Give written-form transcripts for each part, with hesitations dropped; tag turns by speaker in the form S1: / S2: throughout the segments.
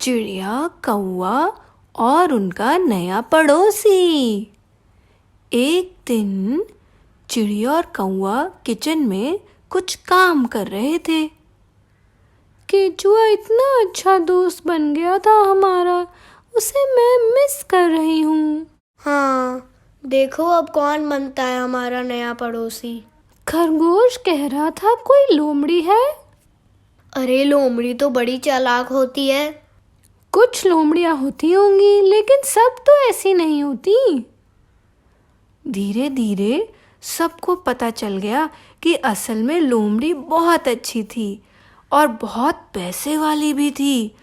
S1: चिड़िया, कौवा और उनका नया पड़ोसी। एक दिन चिड़िया और कौवा किचन में कुछ काम कर रहे थे। केचुआ इतना अच्छा दोस्त बन गया था हमारा, उसे मैं मिस कर रही हूँ।
S2: हाँ, देखो अब कौन बनता है हमारा नया पड़ोसी।
S1: खरगोश कह रहा था कोई लोमड़ी है।
S2: अरे लोमड़ी तो बड़ी चालाक होती है।
S1: कुछ लोमड़ियाँ होती होंगी, लेकिन सब तो ऐसी नहीं होती। धीरे धीरे सबको पता चल गया कि असल में लोमड़ी बहुत अच्छी थी और बहुत पैसे वाली भी थी।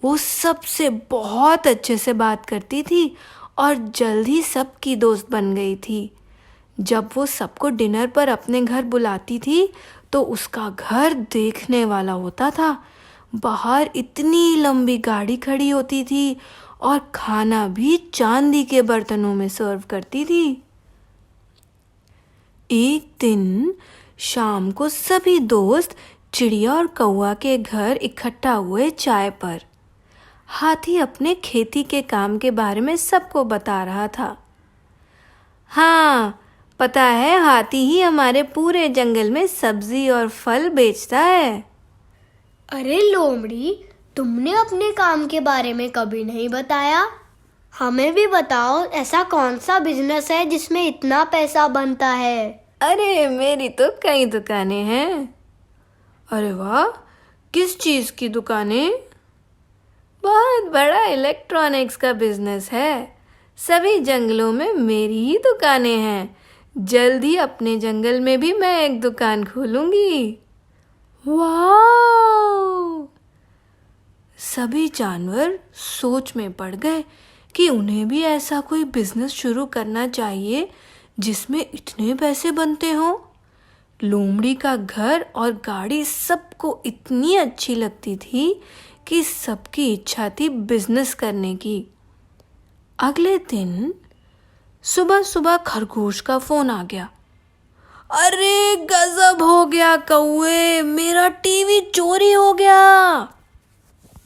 S1: वो सबसे बहुत अच्छे से बात करती थी और जल्द ही सबकी दोस्त बन गई थी। जब वो सबको डिनर पर अपने घर बुलाती थी तो उसका घर देखने वाला होता था। बाहर इतनी लंबी गाड़ी खड़ी होती थी और खाना भी चांदी के बर्तनों में सर्व करती थी। एक दिन शाम को सभी दोस्त चिड़िया और कौवा के घर इकट्ठा हुए चाय पर। हाथी अपने खेती के काम के बारे में सबको बता रहा था। हाँ, पता है, हाथी ही हमारे पूरे जंगल में सब्जी और फल बेचता है।
S2: अरे लोमड़ी, तुमने अपने काम के बारे में कभी नहीं बताया। हमें भी बताओ, ऐसा कौन सा बिजनेस है जिसमें इतना पैसा बनता है।
S1: अरे मेरी तो कई दुकानें हैं। अरे वाह, किस चीज़ की दुकानें? बहुत बड़ा इलेक्ट्रॉनिक्स का बिजनेस है। सभी जंगलों में मेरी ही दुकानें हैं। जल्द ही अपने जंगल में भी मैं एक दुकान खोलूंगी। वाह! सभी जानवर सोच में पड़ गए कि उन्हें भी ऐसा कोई बिजनेस शुरू करना चाहिए जिसमें इतने पैसे बनते हों। लोमड़ी का घर और गाड़ी सबको इतनी अच्छी लगती थी कि सबकी इच्छा थी बिजनेस करने की। अगले दिन सुबह सुबह खरगोश का फोन आ गया। अरे गजब हो गया कौवे, मेरा टीवी चोरी हो गया।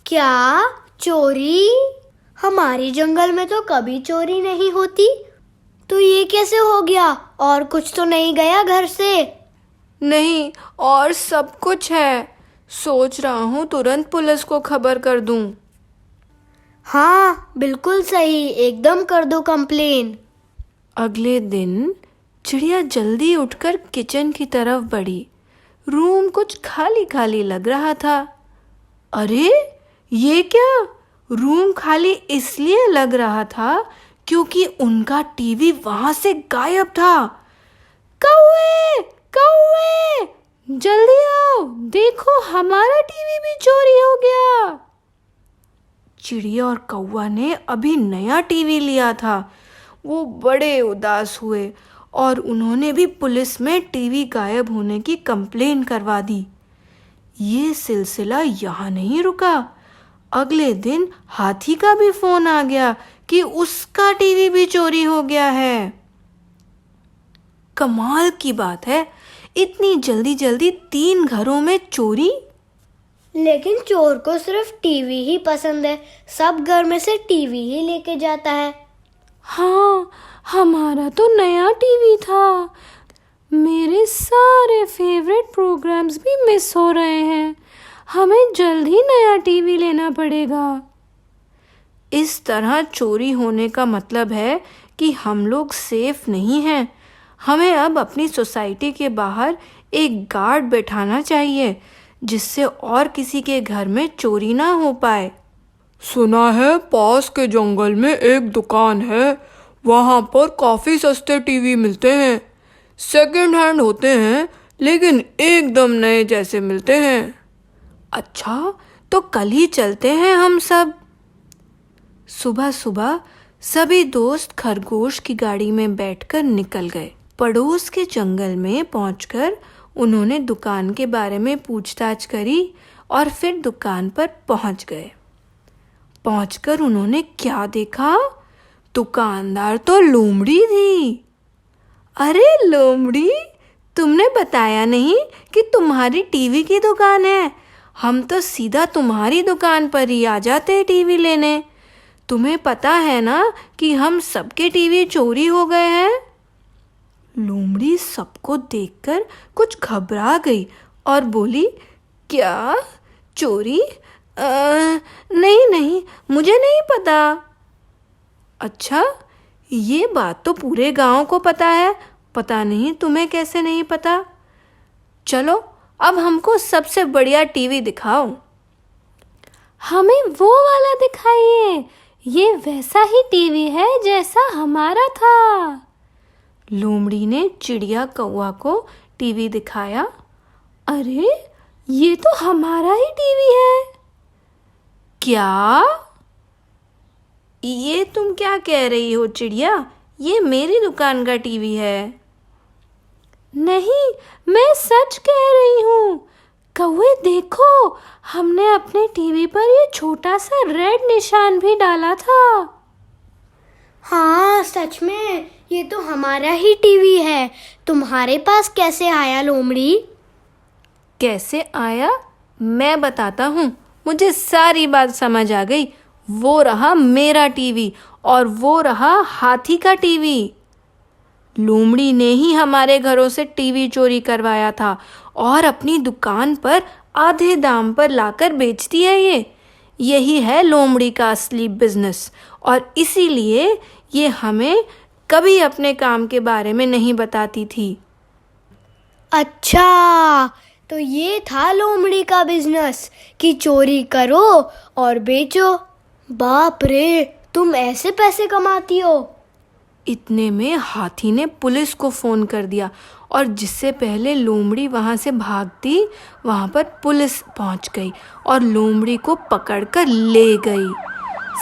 S2: क्या चोरी? हमारे जंगल में तो कभी चोरी नहीं होती। तो ये कैसे हो गया? और कुछ तो नहीं गया घर से?
S1: नहीं, और सब कुछ है। सोच रहा हूँ तुरंत पुलिस को खबर कर दूं।
S2: हाँ, बिल्कुल सही, एकदम कर दो कंप्लेन।
S1: अगले दिन चिड़िया जल्दी उठकर किचन की तरफ बढ़ी। रूम कुछ खाली खाली लग रहा था। अरे ये क्या? रूम खाली इसलिए लग रहा था क्योंकि उनका टीवी वहां से गायब था। कौवे, कौवे, जल्दी आओ, देखो हमारा टीवी भी चोरी हो गया। चिड़िया और कौवा ने अभी नया टीवी लिया था। वो बड़े उदास हुए और उन्होंने भी पुलिस में टीवी गायब होने की कंप्लेन करवा दी। ये सिलसिला यहाँ नहीं रुका। अगले दिन हाथी का भी फोन आ गया कि उसका टीवी भी चोरी हो गया है। कमाल की बात है, इतनी जल्दी जल्दी 3 घरों में चोरी।
S2: लेकिन चोर को सिर्फ टीवी ही पसंद है, सब घर में से टीवी ही लेके जाता है।
S1: हाँ, हमारा तो नया टीवी था। मेरे सारे फेवरेट प्रोग्राम्स भी मिस हो रहे हैं। हमें जल्द ही नया टीवी लेना पड़ेगा। इस तरह चोरी होने का मतलब है कि हम लोग सेफ नहीं हैं। हमें अब अपनी सोसाइटी के बाहर एक गार्ड बैठाना चाहिए जिससे और किसी के घर में चोरी ना हो पाए।
S3: सुना है पास के जंगल में एक दुकान है, वहाँ पर काफ़ी सस्ते टीवी मिलते हैं। सेकंड हैंड होते हैं लेकिन एकदम नए जैसे मिलते हैं।
S1: अच्छा, तो कल ही चलते हैं हम सब। सुबह सुबह सभी दोस्त खरगोश की गाड़ी में बैठकर निकल गए। पड़ोस के जंगल में पहुंचकर उन्होंने दुकान के बारे में पूछताछ करी और फिर दुकान पर पहुंच गए। पहुंचकर उन्होंने क्या देखा? दुकानदार तो लोमड़ी थी। अरे लोमड़ी, तुमने बताया नहीं कि तुम्हारी टीवी की दुकान है। हम तो सीधा तुम्हारी दुकान पर ही आ जाते टीवी लेने। तुम्हें पता है ना कि हम सबके टीवी चोरी हो गए हैं। लोमड़ी सबको देखकर कुछ घबरा गई और बोली, क्या चोरी? नहीं नहीं, मुझे नहीं पता। अच्छा, ये बात तो पूरे गांव को पता है, पता नहीं तुम्हें कैसे नहीं पता। चलो अब हमको सबसे बढ़िया टीवी दिखाओ।
S4: हमें वो वाला दिखाइए, ये वैसा ही टीवी है जैसा हमारा था।
S1: लोमड़ी ने चिड़िया कौआ को टीवी दिखाया। अरे, ये तो हमारा ही टीवी है। क्या? ये तुम क्या कह रही हो चिड़िया? ये मेरी दुकान का टीवी है।
S4: नहीं, मैं सच कह रही हूँ। कौवे देखो, हमने अपने टीवी पर ये छोटा सा रेड निशान भी डाला था।
S2: हाँ सच में, ये तो हमारा ही टीवी है। तुम्हारे पास कैसे आया लोमड़ी?
S1: कैसे आया मैं बताता हूँ। मुझे सारी बात समझ आ गई। वो रहा मेरा टीवी और वो रहा हाथी का टीवी। लोमड़ी ने ही हमारे घरों से टीवी चोरी करवाया था और अपनी दुकान पर आधे दाम पर लाकर बेचती है ये। यही है लोमड़ी का असली बिजनेस और इसीलिए ये हमें कभी अपने काम के बारे में नहीं बताती थी।
S2: अच्छा, तो ये था लोमड़ी का बिजनेस कि चोरी करो और बेचो। बाप रे, तुम ऐसे पैसे कमाती हो।
S1: इतने में हाथी ने पुलिस को फ़ोन कर दिया और जिससे पहले लोमड़ी वहाँ से भागती, वहाँ पर पुलिस पहुँच गई और लोमड़ी को पकड़कर ले गई।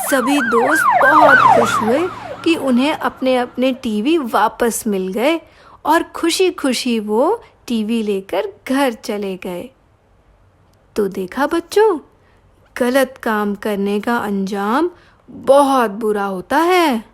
S1: सभी दोस्त बहुत खुश हुए कि उन्हें अपने अपने टीवी वापस मिल गए और खुशी खुशी वो टीवी लेकर घर चले गए। तो देखा बच्चों, गलत काम करने का अंजाम बहुत बुरा होता है।